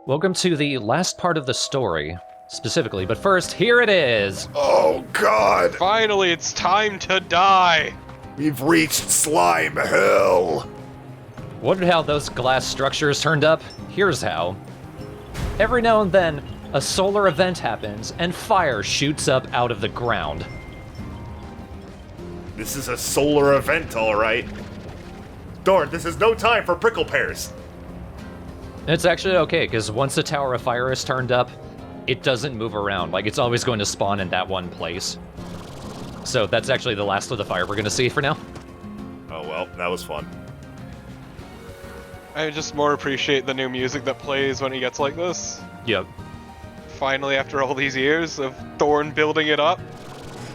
Welcome to the last part of the story, specifically, but first, here it is! Oh god! Finally, it's time to die! We've reached Slime Hill! Wondered how those glass structures turned up? Here's how. Every now and then, a solar event happens, and fire shoots up out of the ground. This is a solar event, alright. Darn, this is no time for prickle pears! It's actually okay, because once the Tower of Fire is turned up, it doesn't move around. Like, it's always going to spawn in that one place. So that's actually the last of the fire we're going to see for now. Oh well, that was fun. I just more appreciate the new music that plays when he gets like this. Yep. Finally, after all these years of Thorn building it up,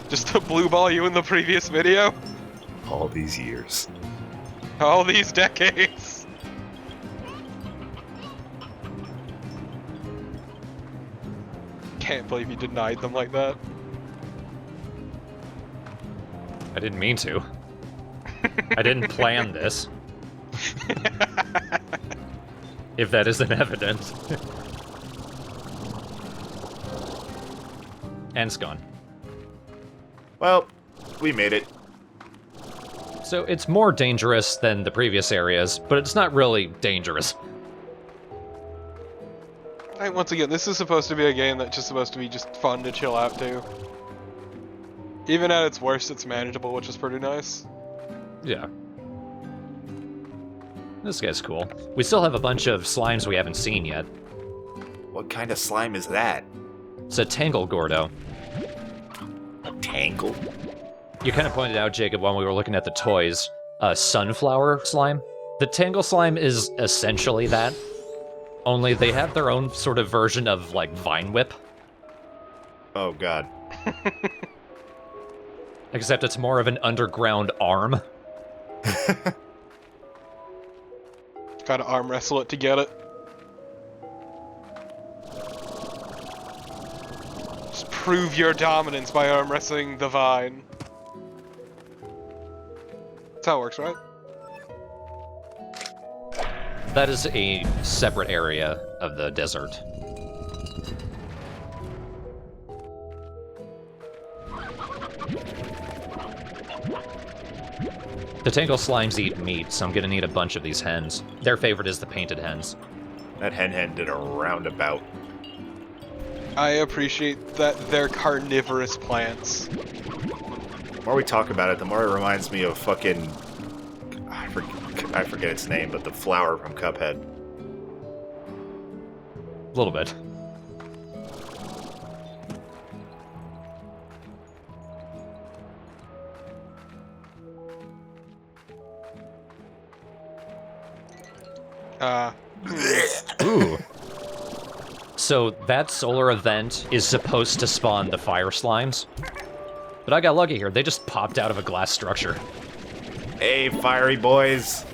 just to blue ball you in the previous video. All these years. All these decades. Can't believe you denied them like that. I didn't mean to. I didn't plan this. If that isn't evident. And it's gone. Well, we made it. So it's more dangerous than the previous areas, but it's not really dangerous. And once again, this is supposed to be a game that's just supposed to be just fun to chill out to. Even at its worst, it's manageable, which is pretty nice. Yeah. This guy's cool. We still have a bunch of slimes we haven't seen yet. What kind of slime is that? It's a Tangle gordo. A Tangle? You kind of pointed out, Jacob, when we were looking at the toys, a sunflower slime. The Tangle slime is essentially that, only they have their own sort of version of, like, Vine Whip. Oh god. Except it's more of an underground arm. Gotta arm wrestle it to get it. Just prove your dominance by arm wrestling the vine. That's how it works, right? That is a separate area of the desert. The Tangle slimes eat meat, so I'm gonna need a bunch of these hens. Their favorite is the painted hens. That hen did a roundabout. I appreciate that they're carnivorous plants. The more we talk about it, the more it reminds me of fucking... I forget its name, but the flower from Cuphead. A little bit. Ooh. So that solar event is supposed to spawn the fire slimes. But I got lucky here. They just popped out of a glass structure. Hey, fiery boys!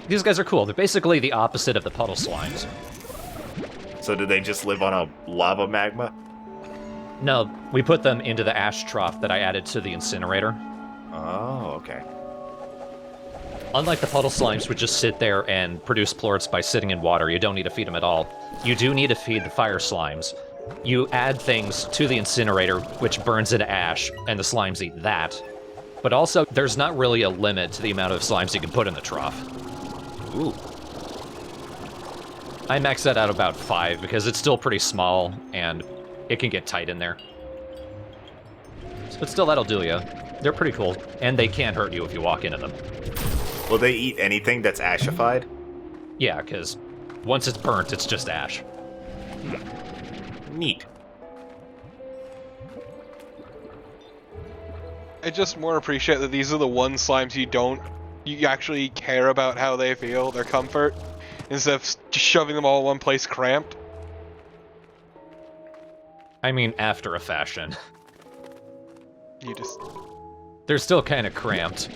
These guys are cool. They're basically the opposite of the puddle slimes. So do they just live on a lava magma? No, we put them into the ash trough that I added to the incinerator. Oh, okay. Unlike the puddle slimes, which just sit there and produce plorts by sitting in water, you don't need to feed them at all. You do need to feed the fire slimes. You add things to the incinerator, which burns into ash, and the slimes eat that. But also, there's not really a limit to the amount of slimes you can put in the trough. Ooh. I maxed that out about 5, because it's still pretty small, and it can get tight in there. But still, that'll do ya. They're pretty cool, and they can't hurt you if you walk into them. Will they eat anything that's ashified? Yeah, because once it's burnt, it's just ash. Neat. I just more appreciate that these are the one slimes you actually care about how they feel, their comfort, instead of just shoving them all in one place cramped. I mean, after a fashion. You just They're still kind of cramped.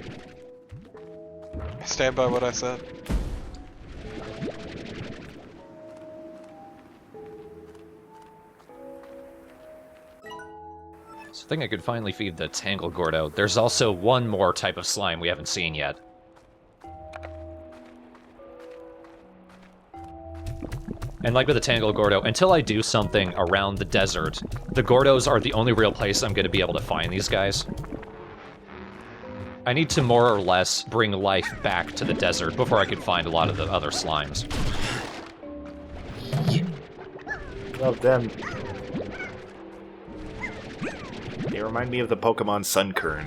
stand by what I said. So I think I could finally feed the Tangle gordo. There's also one more type of slime we haven't seen yet. And like with the Tangle Gordo, until I do something around the desert, the Gordos are the only real place I'm going to be able to find these guys. I need to more or less bring life back to the desert before I can find a lot of the other slimes. Love them. They remind me of the Pokemon Sunkern.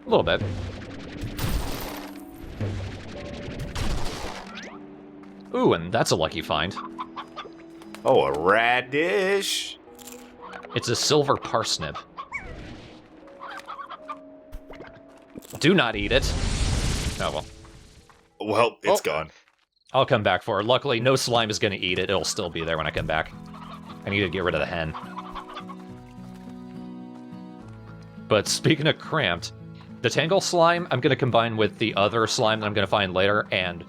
A little bit. Ooh, and that's a lucky find. Oh, a radish! It's a silver parsnip. Do not eat it. Oh, well. Well, it's gone. I'll come back for it. Luckily, no slime is going to eat it. It'll still be there when I come back. I need to get rid of the hen. But speaking of cramped, the Tangle slime I'm going to combine with the other slime that I'm going to find later, and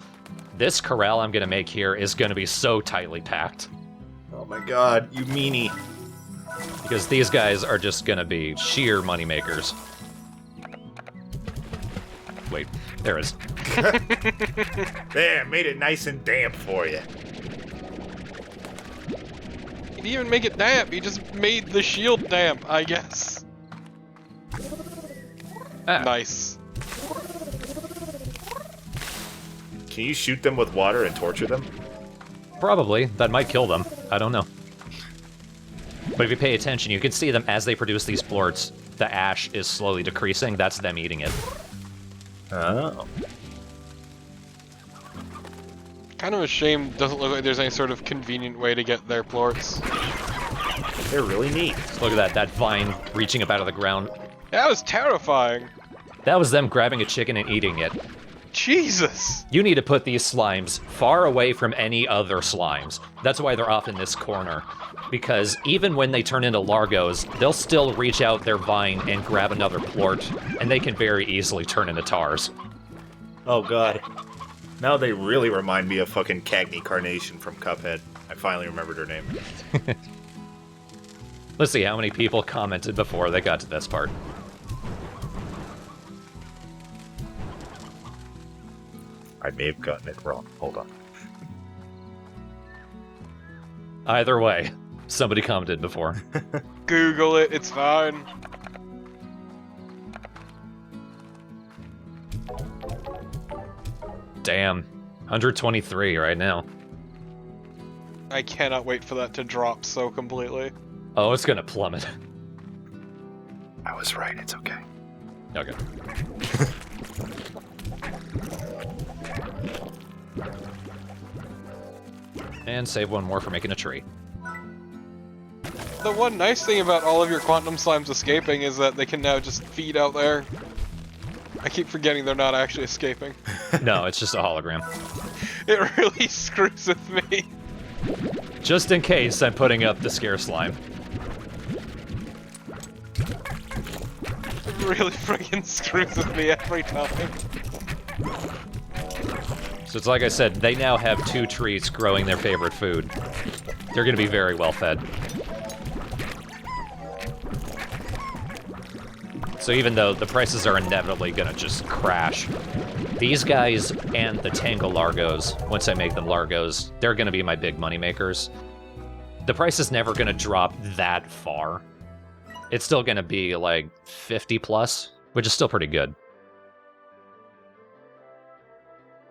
this corral I'm going to make here is going to be so tightly packed. Oh my god, you meanie. Because these guys are just going to be sheer moneymakers. Wait, there it is. There, made it nice and damp for you. You didn't even make it damp, you just made the shield damp, I guess. Ah. Nice. Can you shoot them with water and torture them? Probably. That might kill them. I don't know. But if you pay attention, you can see them as they produce these plorts. The ash is slowly decreasing. That's them eating it. Oh. Kind of a shame, doesn't look like there's any sort of convenient way to get their plorts. They're really neat. Look at that vine reaching up out of the ground. That was terrifying. That was them grabbing a chicken and eating it. Jesus! You need to put these slimes far away from any other slimes. That's why they're off in this corner. Because even when they turn into largos, they'll still reach out their vine and grab another plort, and they can very easily turn into tars. Oh god. Now they really remind me of fucking Cagney Carnation from Cuphead. I finally remembered her name. Let's see how many people commented before they got to this part. I may have gotten it wrong. Hold on. Either way, somebody commented before. Google it, it's fine. Damn. 123 right now. I cannot wait for that to drop so completely. Oh, it's gonna plummet. I was right, it's okay. Okay. And save one more for making a tree. The one nice thing about all of your quantum slimes escaping is that they can now just feed out there. I keep forgetting they're not actually escaping. No, it's just a hologram. It really screws with me. Just in case I'm putting up the scare slime. It really friggin' screws with me every time. So it's like I said, they now have 2 trees growing their favorite food. They're gonna be very well fed. So even though the prices are inevitably gonna just crash, these guys and the Tangle largos, once I make them largos, they're gonna be my big money makers. The price is never gonna drop that far. It's still gonna be like 50 plus, which is still pretty good.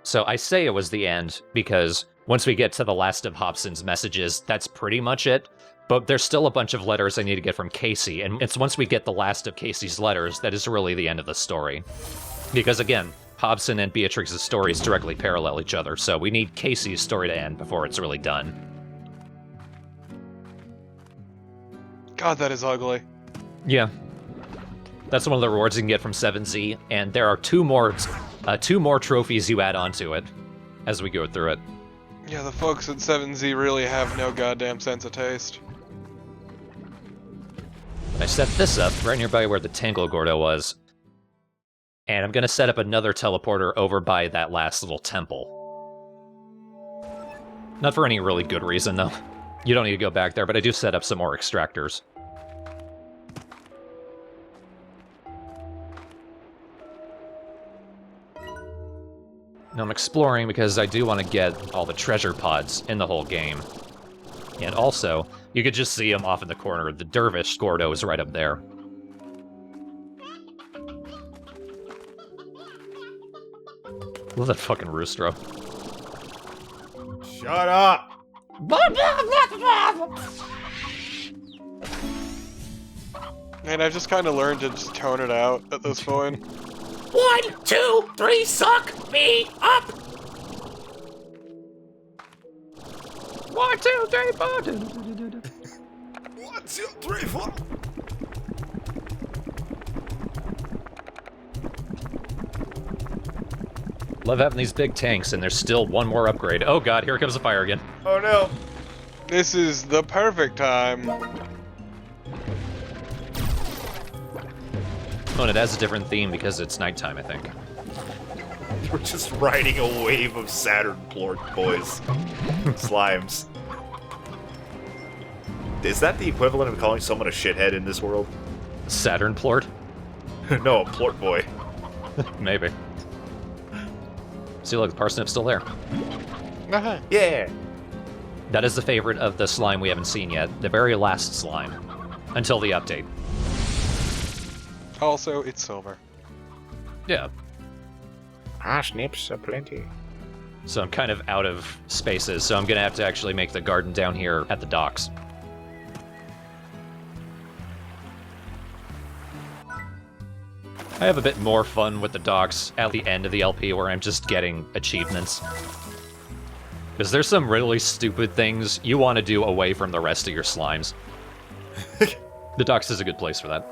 So I say it was the end because once we get to the last of Hobson's messages, that's pretty much it. But there's still a bunch of letters I need to get from Casey, and it's once we get the last of Casey's letters that is really the end of the story. Because again, Hobson and Beatrix's stories directly parallel each other, so we need Casey's story to end before it's really done. God, that is ugly. Yeah. That's one of the rewards you can get from 7Z, and there are two more trophies you add onto it as we go through it. Yeah, the folks at 7Z really have no goddamn sense of taste. I set this up right nearby where the Tangle Gordo was, and I'm going to set up another teleporter over by that last little temple. Not for any really good reason, though. You don't need to go back there, but I do set up some more extractors. Now I'm exploring because I do want to get all the treasure pods in the whole game. And also, you could just see him off in the corner. The dervish gordo is right up there. Love that fucking roostro. Shut up! And I've just kind of learned to just tone it out at this point. 1, 2, 3, suck me up! 1, 2, 3, 4. 1, 2, 3, 4. Love having these big tanks, and there's still one more upgrade. Oh god, here comes the fire again. Oh no! This is the perfect time. Oh, and it has a different theme because it's nighttime, I think. We're just riding a wave of Saturn plort boys. Slimes. Is that the equivalent of calling someone a shithead in this world? Saturn plort? No, a plort boy. Maybe. See, look, the parsnip's still there. Uh-huh. Yeah! That is the favorite of the slime we haven't seen yet. The very last slime. Until the update. Also, it's silver. Yeah. Parsnips aplenty. So I'm kind of out of spaces, so I'm gonna have to actually make the garden down here at the docks. I have a bit more fun with the docks at the end of the LP where I'm just getting achievements. Because there's some really stupid things you want to do away from the rest of your slimes. The docks is a good place for that.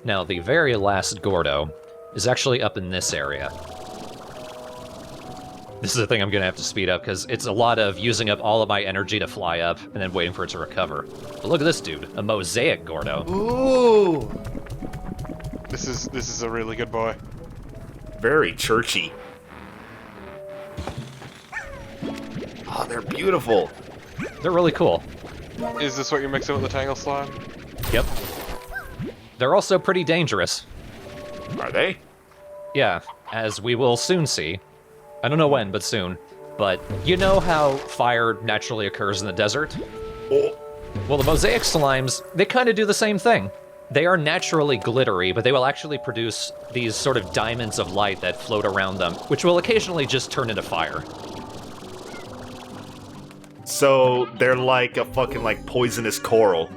Now, the very last Gordo is actually up in this area. This is the thing I'm gonna have to speed up, because it's a lot of using up all of my energy to fly up, and then waiting for it to recover. But look at this dude, a mosaic Gordo. Ooh! This is a really good boy. Very churchy. Oh, they're beautiful. They're really cool. Is this what you're mixing with the Tangle slime? Yep. They're also pretty dangerous. Are they? Yeah, as we will soon see. I don't know when, but soon. But you know how fire naturally occurs in the desert? Oh. Well, the mosaic slimes, they kind of do the same thing. They are naturally glittery, but they will actually produce these sort of diamonds of light that float around them, which will occasionally just turn into fire. So they're like a fucking like poisonous coral.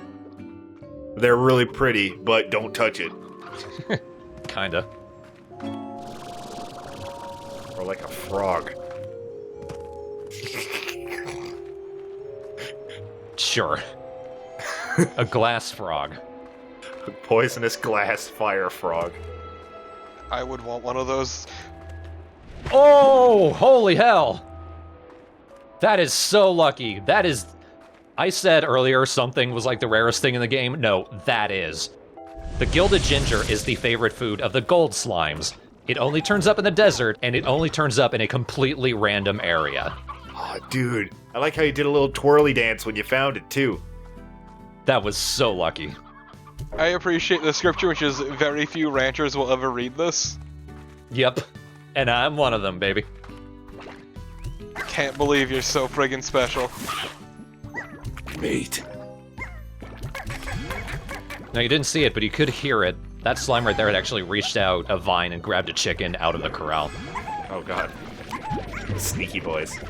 They're really pretty, but don't touch it. Kinda. Or like a frog. Sure. A glass frog. A poisonous glass fire frog. I would want one of those. Oh, holy hell! That is so lucky. That is... I said earlier something was like the rarest thing in the game. No, that is. The gilded ginger is the favorite food of the gold slimes. It only turns up in the desert, and it only turns up in a completely random area. Oh, dude. I like how you did a little twirly dance when you found it, too. That was so lucky. I appreciate the scripture, which is very few ranchers will ever read this. Yep. And I'm one of them, baby. Can't believe you're so friggin' special. Mate. Now, you didn't see it, but you could hear it. That slime right there had actually reached out a vine and grabbed a chicken out of the corral. Oh, God. Sneaky boys.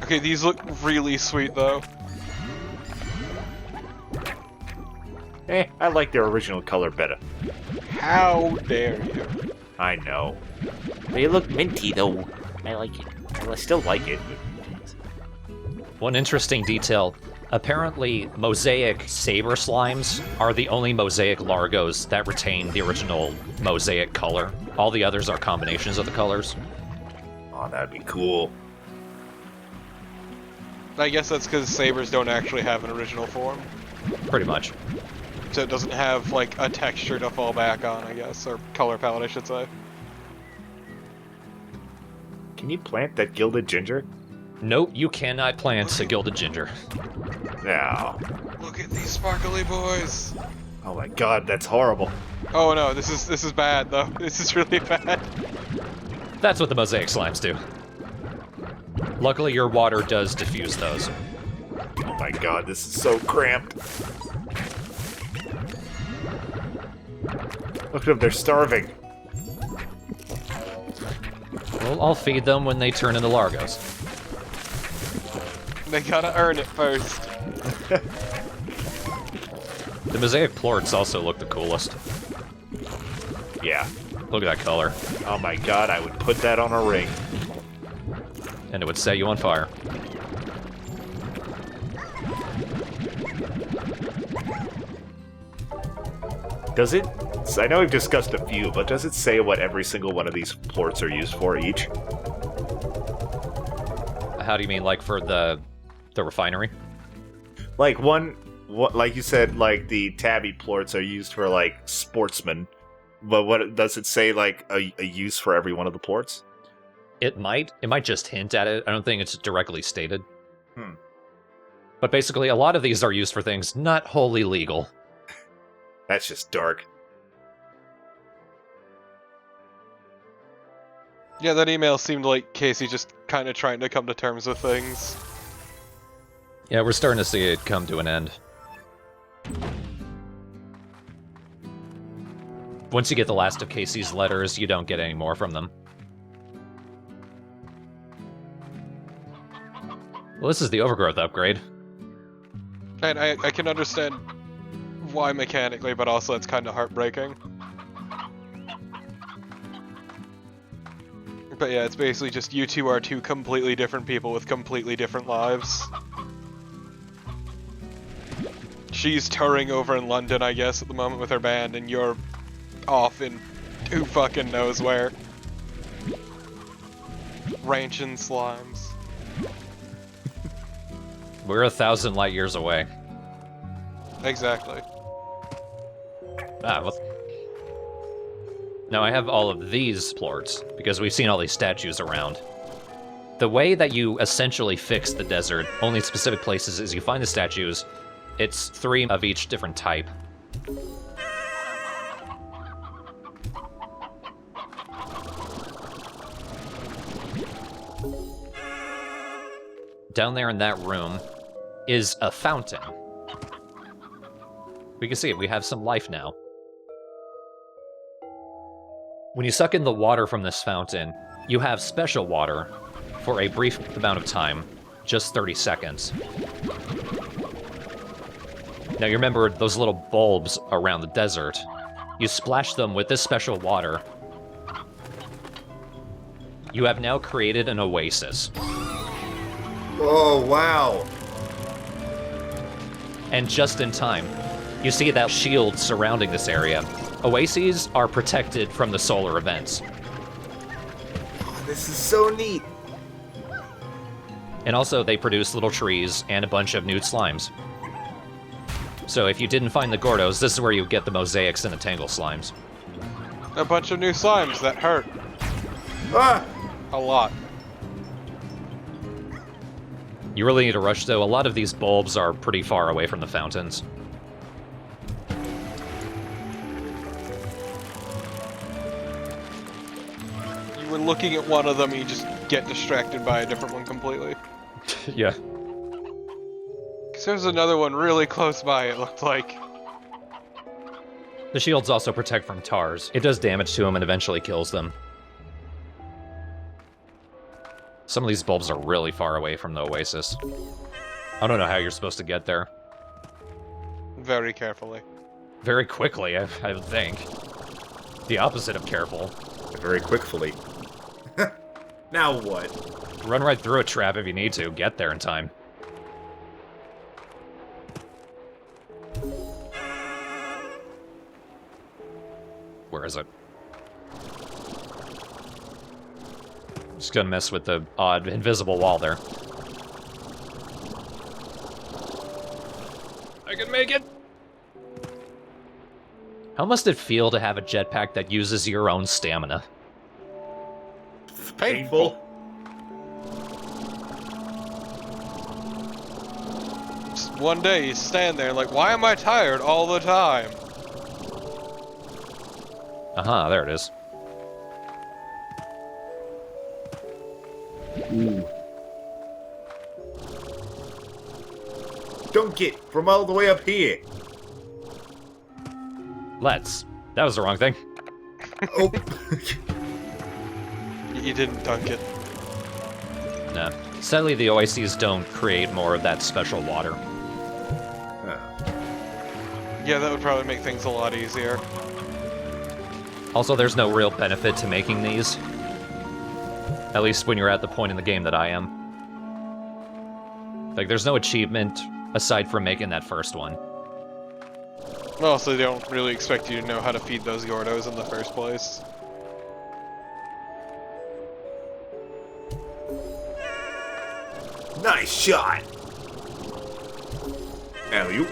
Okay, these look really sweet, though. I like their original color better. How dare you? I know. They look minty, though. I like it. I still like it. One interesting detail. Apparently, mosaic saber slimes are the only mosaic largos that retain the original mosaic color. All the others are combinations of the colors. Oh, that'd be cool. I guess that's because sabers don't actually have an original form. Pretty much. So it doesn't have, like, a texture to fall back on, I guess. Or color palette, I should say. Can you plant that gilded ginger? Nope, you cannot plant a gilded ginger. No. Look at these sparkly boys! Oh my God, that's horrible. Oh no, this is bad though. This is really bad. That's what the mosaic slimes do. Luckily, your water does diffuse those. Oh my god, this is so cramped. Look at them, they're starving. Well, I'll feed them when they turn into largos. They gotta earn it first. The mosaic plorts also look the coolest. Yeah. Look at that color. Oh my god, I would put that on a ring. And it would set you on fire. Does it? I know we've discussed a few, but does it say what every single one of these plorts are used for each? How do you mean, like for the refinery? Like like you said, like the tabby plorts are used for like sportsmen, but what does it say? Like a use for every one of the plorts? It might just hint at it. I don't think it's directly stated. Hmm. But basically, a lot of these are used for things not wholly legal. That's just dark. Yeah, that email seemed like Casey just kind of trying to come to terms with things. Yeah, we're starting to see it come to an end. Once you get the last of Casey's letters, you don't get any more from them. Well, this is the overgrowth upgrade. And I can understand why mechanically, but also it's kind of heartbreaking. But yeah, it's basically just you two are two completely different people with completely different lives. She's touring over in London, I guess, at the moment with her band, and you're off in who fucking knows where. Ranching slimes. We're 1,000 light years away. Exactly. Ah, well. Now I have all of these plorts, because we've seen all these statues around. The way that you essentially fix the desert, only in specific places, is you find the statues. It's 3 of each different type. Down there in that room is a fountain. We can see it, we have some life now. When you suck in the water from this fountain, you have special water for a brief amount of time, just 30 seconds. Now you remember those little bulbs around the desert. You splash them with this special water. You have now created an oasis. Oh, wow. And just in time, you see that shield surrounding this area. Oases are protected from the solar events. Oh, this is so neat. And also, they produce little trees and a bunch of nude slimes. So if you didn't find the gordos, this is where you get the mosaics and the Tangle slimes. A bunch of new slimes that hurt. Ah! A lot. You really need to rush, though. A lot of these bulbs are pretty far away from the fountains. You were looking at one of them and you just get distracted by a different one completely. Yeah. Because there's another one really close by, it looked like. The shields also protect from tars. It does damage to them and eventually kills them. Some of these bulbs are really far away from the oasis. I don't know how you're supposed to get there. Very carefully. Very quickly, I would think. The opposite of careful. Very quickly. Now what? Run right through a trap if you need to. Get there in time. Where is it? Just gonna mess with the odd invisible wall there. I can make it! How must it feel to have a jetpack that uses your own stamina? Painful. Just one day you stand there like, why am I tired all the time? Aha, there it is. Ooh. Dunk it from all the way up here. Let's. That was the wrong thing. Oh. You didn't dunk it. Nah. Sadly, the Oases don't create more of that special water. Yeah, that would probably make things a lot easier. Also, there's no real benefit to making these. At least when you're at the point in the game that I am. Like, there's no achievement aside from making that first one. Also, they don't really expect you to know how to feed those gordos in the first place. Nice shot. Alley-oop.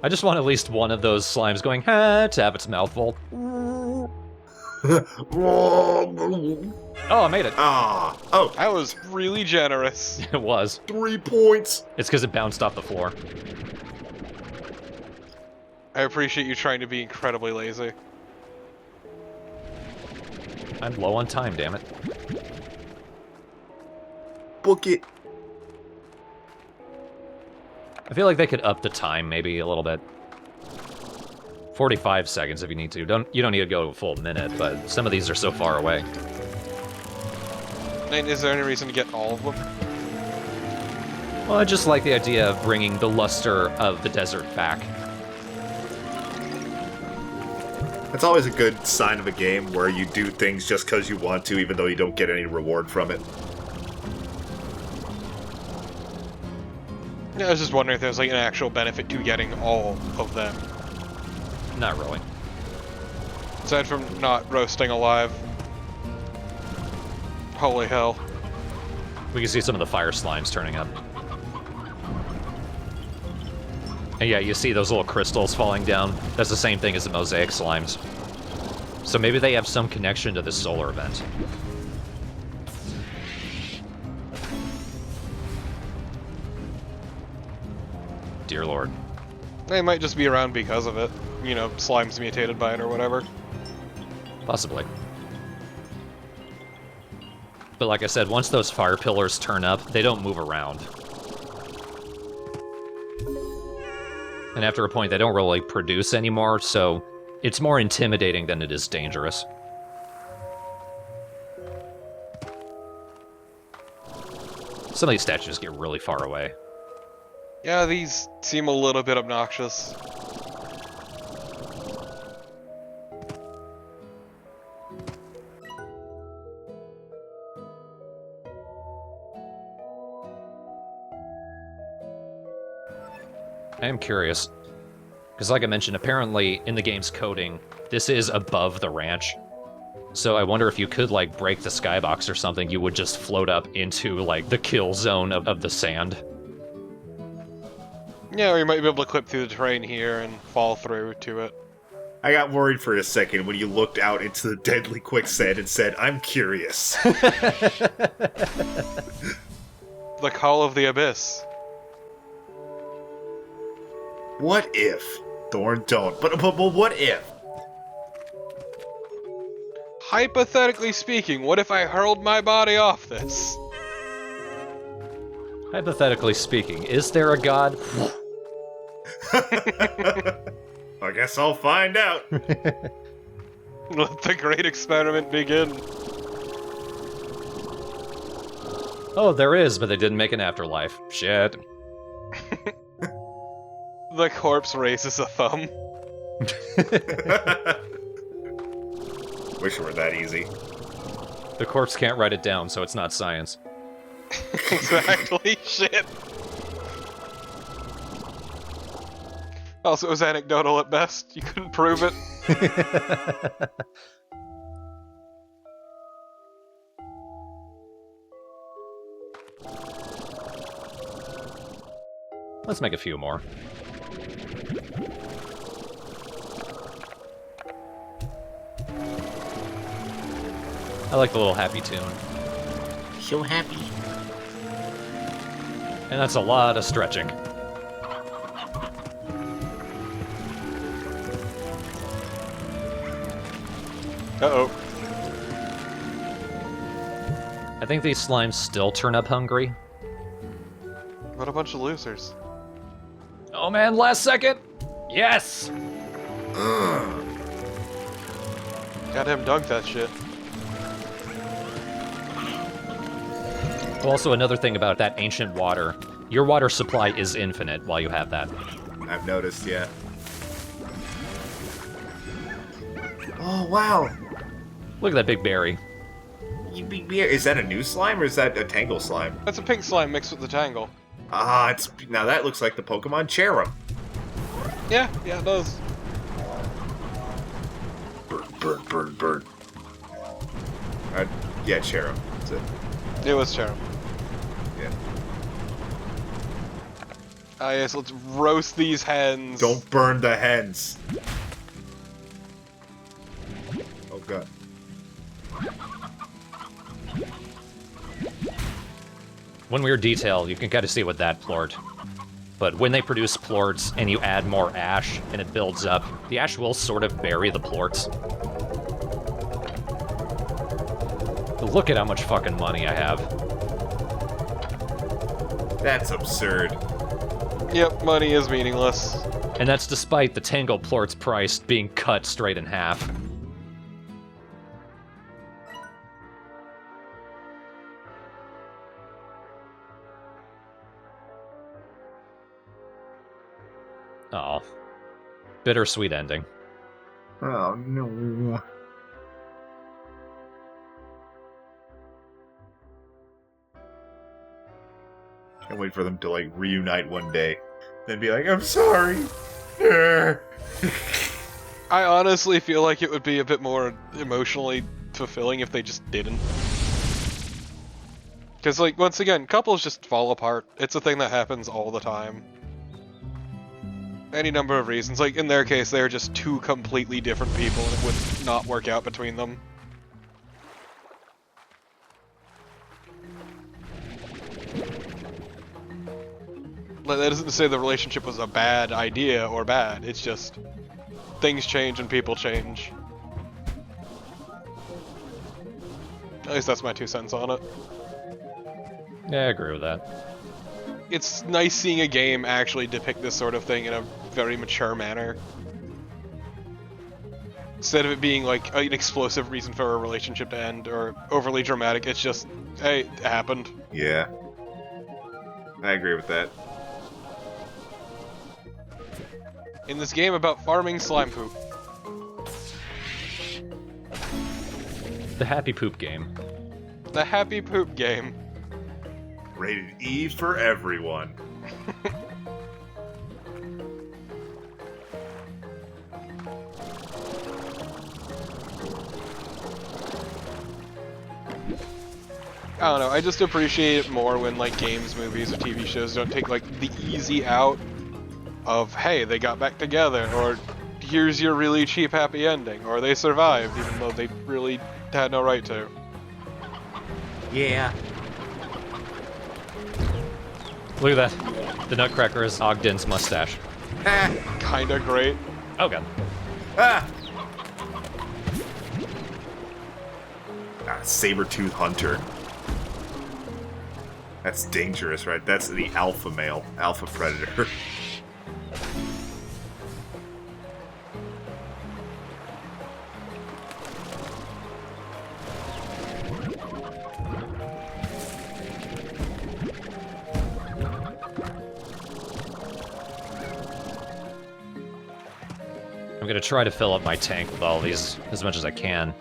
I just want at least one of those slimes going, ha, to have its mouth full. Oh, I made it. Ah. Oh, That was really generous. It was. 3 points. It's because it bounced off the floor. I appreciate you trying to be incredibly lazy. I'm low on time, damn it. Book it. I feel like they could up the time maybe a little bit. 45 seconds if you need to. You don't need to go a full minute, but some of these are so far away. And is there any reason to get all of them? Well, I just like the idea of bringing the luster of the desert back. It's always a good sign of a game where you do things just because you want to, even though you don't get any reward from it. Yeah, I was just wondering if there's like an actual benefit to getting all of them. Not really. Aside from not roasting alive. Holy hell. We can see some of the fire slimes turning up. And yeah, you see those little crystals falling down. That's the same thing as the mosaic slimes. So maybe they have some connection to this solar event. Dear Lord. They might just be around because of it. You know, slimes mutated by it or whatever. Possibly. But like I said, once those fire pillars turn up, they don't move around. And after a point, they don't really produce anymore, so it's more intimidating than it is dangerous. Some of these statues get really far away. Yeah, these seem a little bit obnoxious. I am curious, because like I mentioned, apparently in the game's coding, this is above the ranch. So I wonder if you could, like, break the skybox or something, you would just float up into, like, the kill zone of the sand. Yeah, or you might be able to clip through the terrain here and fall through to it. I got worried for a second when you looked out into the deadly quicksand and said, I'm curious. The Call of the Abyss. What if? Thorn don't. But what if? Hypothetically speaking, what if I hurled my body off this? Hypothetically speaking, is there a god? I guess I'll find out. Let the great experiment begin. Oh, there is, but they didn't make an afterlife. Shit. The corpse raises a thumb. Wish it were that easy. The corpse can't write it down, so it's not science. Exactly, shit. Also, it was anecdotal at best. You couldn't prove it. Let's make a few more. I like the little happy tune. So happy. And that's a lot of stretching. Uh-oh. I think these slimes still turn up hungry. What a bunch of losers. Oh man, last second! Yes! Goddamn dunk that shit. Also, another thing about that ancient water, your water supply is infinite while you have that. I've noticed, yeah. Oh, wow. Look at that big berry. Is that a new slime or is that a Tangle slime? That's a pink slime mixed with the Tangle. Ah, now that looks like the Pokemon Cherub. Yeah, it does. Bird. Yeah, Cherub. That's it. It was Cherub. Yeah. Ah, yes, let's roast these hens. Don't burn the hens. Oh god. When we were detailed, you can kind of see with that plort. But when they produce plorts and you add more ash and it builds up, the ash will sort of bury the plorts. But look at how much fucking money I have. That's absurd. Yep, money is meaningless. And that's despite the Tangle plort's price being cut straight in half. Oh, bittersweet ending. Oh no. Can't wait for them to like reunite one day. Then be like, I'm sorry. I honestly feel like it would be a bit more emotionally fulfilling if they just didn't. Because, like, once again, couples just fall apart. It's a thing that happens all the time. Any number of reasons. Like, in their case, they're just two completely different people and it would not work out between them. Like, that doesn't say the relationship was a bad idea or bad. It's just things change and people change. At least that's my 2 cents on it. Yeah, I agree with that. It's nice seeing a game actually depict this sort of thing in a very mature manner. Instead of it being like an explosive reason for a relationship to end or overly dramatic, it's just, hey, it happened. Yeah. I agree with that. In this game about farming slime poop. The happy poop game. The happy poop game. Rated E for everyone. I don't know, I just appreciate it more when like games, movies, or TV shows don't take like the easy out of, hey, they got back together, or here's your really cheap happy ending, or they survived even though they really had no right to. Yeah. Look at that. The Nutcracker is Ogden's mustache. Kinda great. Oh god. Ah! Saber-tooth hunter. That's dangerous, right? That's the alpha male, alpha predator. I'm gonna try to fill up my tank with all these as much as I can.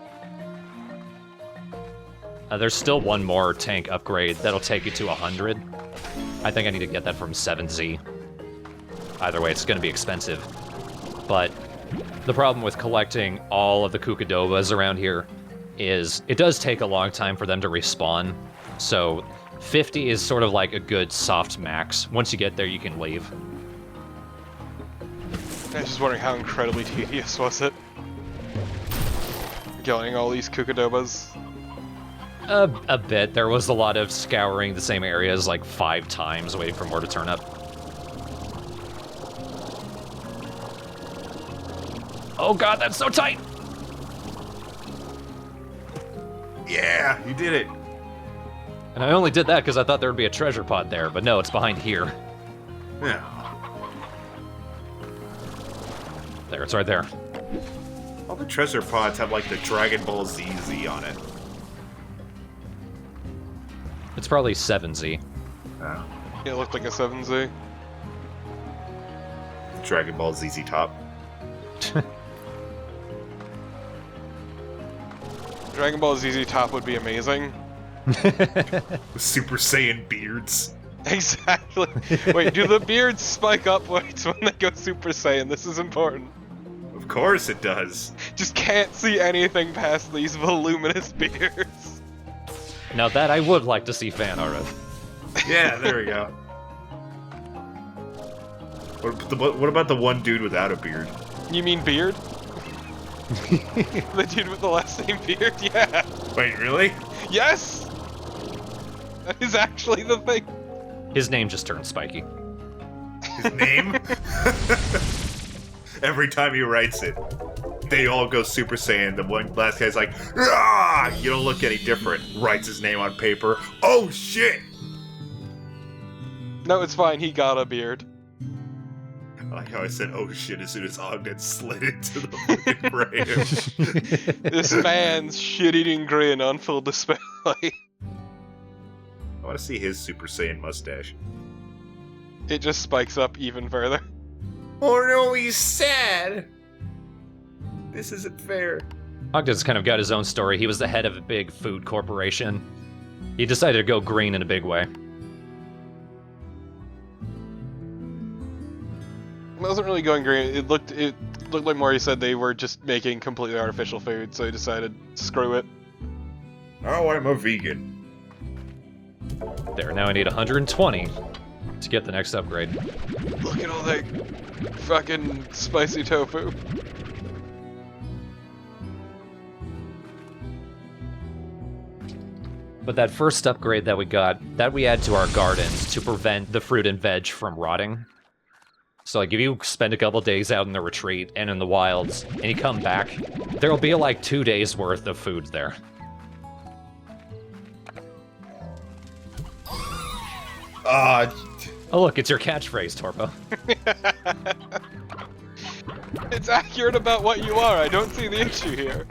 There's still one more tank upgrade that'll take you to 100. I think I need to get that from 7Z. Either way, it's gonna be expensive. But the problem with collecting all of the Kukadobas around here is it does take a long time for them to respawn. So 50 is sort of like a good soft max. Once you get there, you can leave. I was just wondering how incredibly tedious was it? Killing all these Kukadobas. A bit. There was a lot of scouring the same areas like 5 times, waiting for more to turn up. Oh god, that's so tight! Yeah, you did it. And I only did that because I thought there would be a treasure pod there, but no, it's behind here. Yeah. There, it's right there. All the treasure pods have like the Dragon Ball ZZ on it. It's probably 7Z. Oh. It looked like a 7Z. Dragon Ball ZZ top. Dragon Ball ZZ Top would be amazing. Super Saiyan beards. Exactly. Wait, do the beards spike upwards when they go Super Saiyan? This is important. Of course it does. Just can't see anything past these voluminous beards. Now that I would like to see fan art of. Yeah, there we go. What about the one dude without a beard? You mean Beard? The dude with the last name Beard? Yeah. Wait, really? Yes! That is actually the thing. His name just turned spiky. His name? Every time he writes it, they all go Super Saiyan. The one last guy's like, "Ah, you don't look any different." Writes his name on paper. Oh shit! No, it's fine. He got a beard. I like how I said "oh shit" as soon as Ogden slid into the fucking frame. This man's shit-eating grin on full display. I want to see his Super Saiyan mustache. It just spikes up even further. Oh no, he's sad. This isn't fair. Ogden's kind of got his own story. He was the head of a big food corporation. He decided to go green in a big way. It wasn't really going green. It looked like Maury said they were just making completely artificial food, so he decided, screw it. Oh, I'm a vegan. There, now I need 120 to get the next upgrade. Look at all that fucking spicy tofu. But that first upgrade that we got, that we add to our gardens to prevent the fruit and veg from rotting. So like if you spend a couple days out in the retreat and in the wilds, and you come back, there'll be like 2 days worth of food there. Oh look, it's your catchphrase, Torpo. It's accurate about what you are. I don't see the issue here.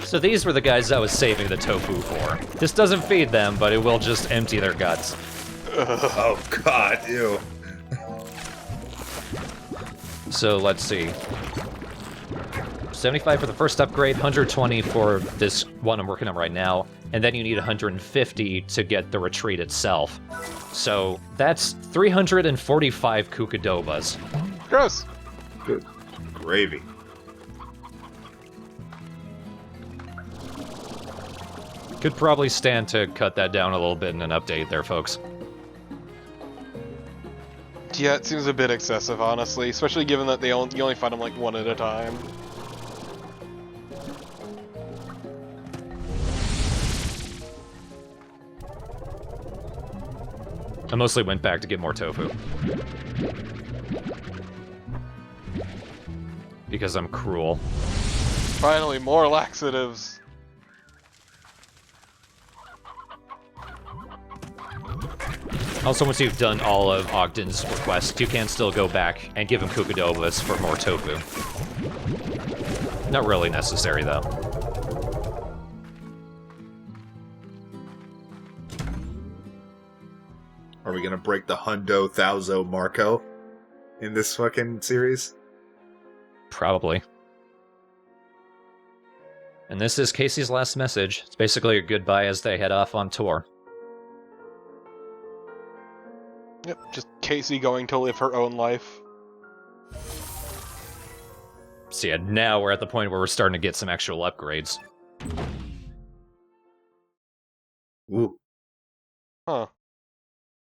So these were the guys I was saving the tofu for. This doesn't feed them, but it will just empty their guts. Oh god, ew. So let's see. 75 for the first upgrade, 120 for this one I'm working on right now, and then you need 150 to get the retreat itself. So that's 345 kukadobas. Gross. Good gravy. Could probably stand to cut that down a little bit in an update there, folks. Yeah, it seems a bit excessive, honestly, especially given that you only find them like one at a time. I mostly went back to get more tofu. Because I'm cruel. Finally, more laxatives. Also, once you've done all of Ogden's requests, you can still go back and give him kukadobas for more tofu. Not really necessary, though. Are we gonna break the Hundo Thouso Marco in this fucking series? Probably. And this is Casey's last message. It's basically a goodbye as they head off on tour. Yep, just Casey going to live her own life. So yeah, now we're at the point where we're starting to get some actual upgrades. Ooh. Huh.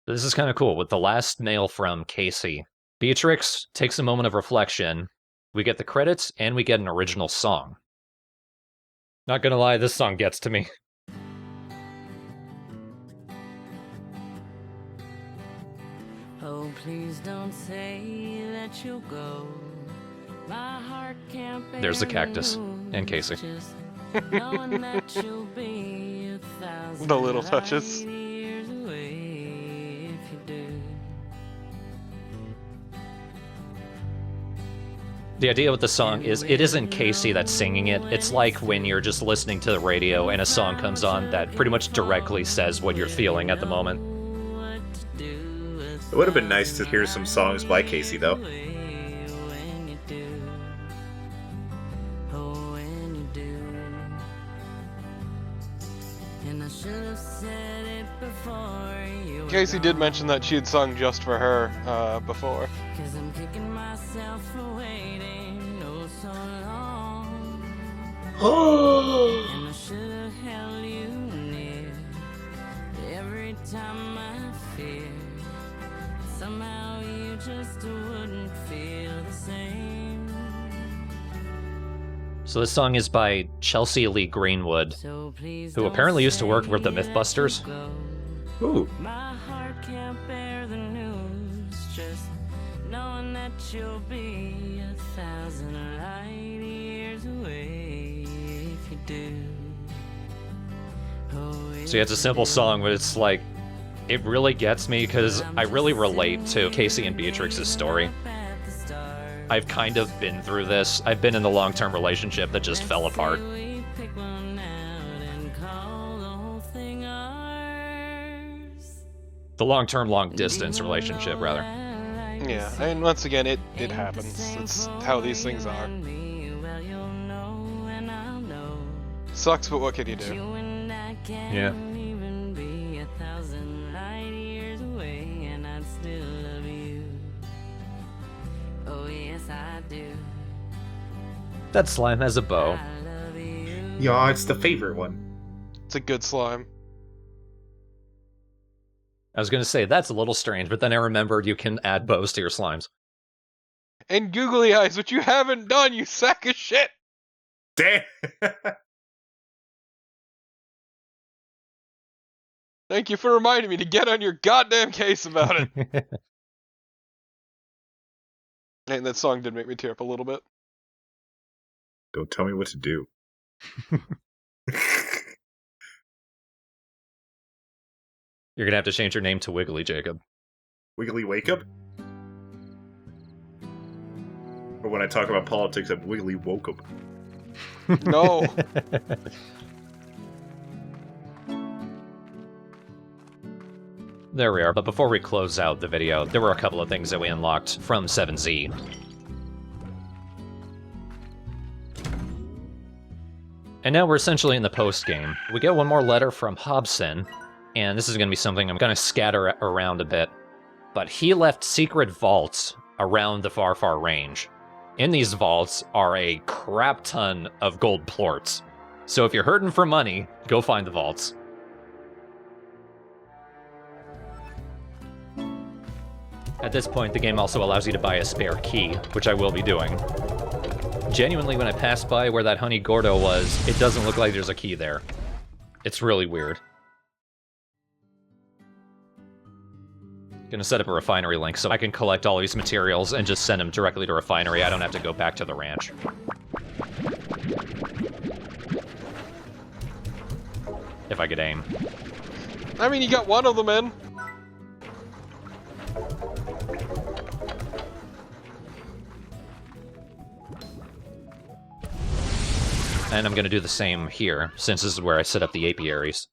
This is kind of cool. With the last mail from Casey, Beatrix takes a moment of reflection, we get the credits, and we get an original song. Not gonna lie, this song gets to me. Oh, please don't say that you'll go. My heart can't bear There's the cactus, news, and Casey. just knowing that you'll be 1,000 The little touches. light years away if you do. The idea with the song is it isn't Casey that's singing it. It's like when you're just listening to the radio and a song comes on that pretty much directly says what you're feeling at the moment. It would have been nice to hear some songs by Casey, though. When you do, oh, when you do. And I should have said it before you. Casey did mention that she had sung just for her before. 'Cause I'm kicking myself for waiting oh so long. And I should have held you near every time I feared somehow you just wouldn't feel the same. So this song is by Chelsea Lee Greenwood, So please who don't apparently used to work with the say that Mythbusters. you'll go. Ooh. My heart can't bear the news, just knowing that you'll be 1,000 light years away if you do. Oh, So yeah, it's a simple song, but it's like, it really gets me because I really relate to Casey and Beatrix's story. I've kind of been through this. I've been in a long-term relationship that just fell apart. We pick one out and call the whole thing ours. The long-term, long-distance relationship, rather. Yeah, and once again, it happens. It's how these things are. Well, you'll know and I'll know. Sucks, but what can you do? You and I can't Yeah. even be 1,000 light years away, and I'd still love you. Oh yes, I do. That slime has a bow. I love you. Yeah, it's the favorite one. It's a good slime. I was gonna say, that's a little strange, but then I remembered you can add bows to your slimes. And googly eyes, which you haven't done, you sack of shit! Damn. Thank you for reminding me to get on your goddamn case about it. And that song did make me tear up a little bit. Don't tell me what to do. You're gonna have to change your name to Wiggly, Jacob. Wiggly Wake Up? Or when I talk about politics, I'm Wiggly Woke Up. No. There we are, but before we close out the video, there were a couple of things that we unlocked from 7Z. And now we're essentially in the post-game. We get one more letter from Hobson, and this is going to be something I'm going to scatter around a bit. But he left secret vaults around the Far Far range. In these vaults are a crap ton of gold plorts. So if you're hurting for money, go find the vaults. At this point, the game also allows you to buy a spare key, which I will be doing. Genuinely, when I passed by where that honey gordo was, it doesn't look like there's a key there. It's really weird. Gonna set up a refinery link so I can collect all these materials and just send them directly to refinery. I don't have to go back to the ranch. If I could aim. I mean, you got one of them in. And I'm gonna do the same here, since this is where I set up the apiaries.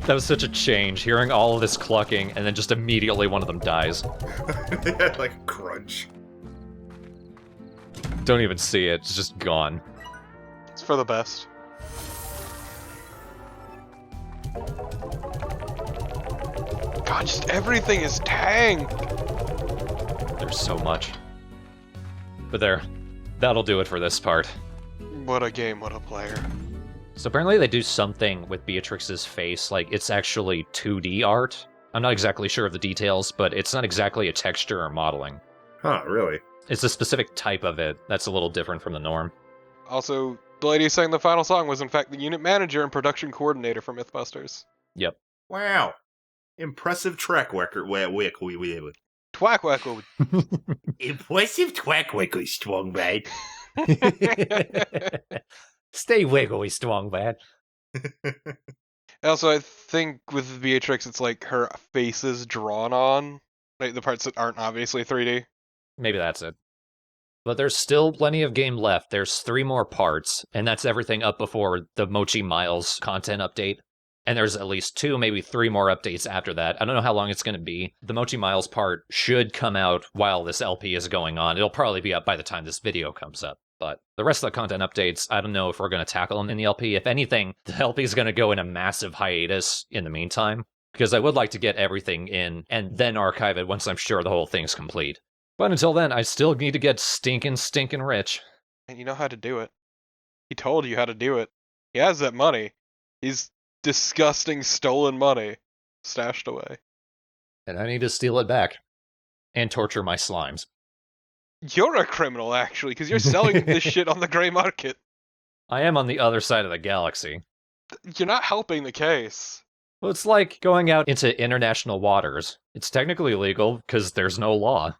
That was such a change, hearing all of this clucking, and then just immediately one of them dies. Like crunch. Don't even see it, it's just gone. It's for the best. God, just everything is tanked. There's so much. But there, that'll do it for this part. What a game, what a player. So apparently they do something with Beatrix's face, like it's actually 2D art. I'm not exactly sure of the details, but it's not exactly a texture or modeling. Huh, really? It's a specific type of it that's a little different from the norm. Also, the lady who sang the final song was in fact the unit manager and production coordinator for Mythbusters. Yep. Wow. Impressive track record. Twack wackle. Impressive track record, strong man. Stay wiggly, strong man. Also, I think with Beatrix, it's like her face is drawn on, like the parts that aren't obviously 3D. Maybe that's it. But there's still plenty of game left. There's 3 more parts, and that's everything up before the Mochi Miles content update. And there's at least 2, maybe 3 more updates after that. I don't know how long it's going to be. The Mochi Miles part should come out while this LP is going on. It'll probably be up by the time this video comes up. But the rest of the content updates, I don't know if we're going to tackle them in the LP. If anything, the LP is going to go in a massive hiatus in the meantime, because I would like to get everything in and then archive it once I'm sure the whole thing's complete. But until then, I still need to get stinking rich. And you know how to do it. He told you how to do it. He has that money. He's disgusting stolen money stashed away. And I need to steal it back. And torture my slimes. You're a criminal, actually, because you're selling this shit on the gray market. I am on the other side of the galaxy. You're not helping the case. Well, it's like going out into international waters. It's technically illegal because there's no law.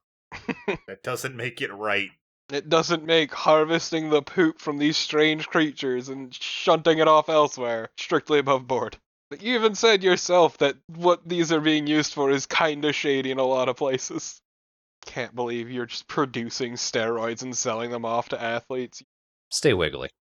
That doesn't make it right. It doesn't make harvesting the poop from these strange creatures and shunting it off elsewhere strictly above board. You even said yourself that what these are being used for is kinda shady in a lot of places. Can't believe you're just producing steroids and selling them off to athletes. Stay wiggly.